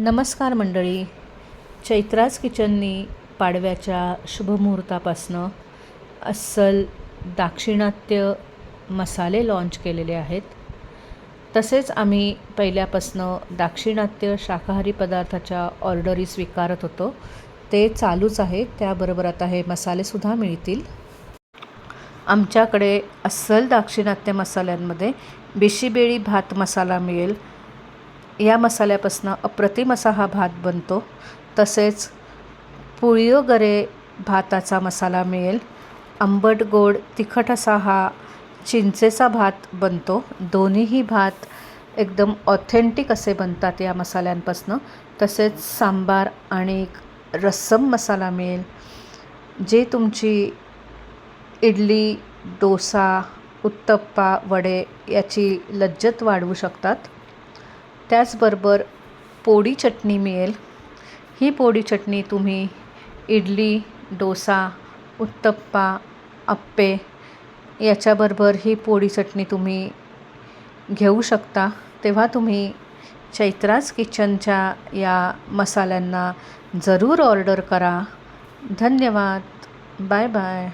नमस्कार मंडळी. चैत्राज किचननी पाडव्याच्या शुभमुहूर्तापासनं अस्सल दाक्षिणात्य मसाले लॉन्च केलेले आहेत. तसेच आम्ही पहिल्यापासनं दाक्षिणात्य शाकाहारी पदार्थाच्या ऑर्डरी स्वीकारत होतो, ते चालूच आहे. त्याबरोबर आता हे मसालेसुद्धा मिळतील. आमच्याकडे अस्सल दाक्षिणात्य मसाल्यांमध्ये बिशीबेळी भात मसाला मिळेल. या मसाल्यापासून अप्रतिम असा हा भात बनतो. तसेच पुळियोगरे भाताचा मसाला मिळेल. आंबट गोड तिखट असा हा चिंचेचा भात बनतो. दोन्हीही भात एकदम ऑथेंटिक असे बनतात या मसाल्यांपासून. तसेच सांबार आणि रस्सम मसाला मिळेल, जे तुमची इडली, डोसा, उत्तप्पा, वडे याची लज्जत वाढवू शकतात. त्याचबरोबर पोडी चटणी मिळेल. ही पोडी चटणी तुम्ही इडली, डोसा, उत्तप्पा, अप्पे याच्याबरोबर ही पोडी चटणी तुम्ही घेऊ शकता. तेव्हा तुम्ही चैत्राज किचनच्या या मसाल्यांना जरूर ऑर्डर करा. धन्यवाद. Bye bye.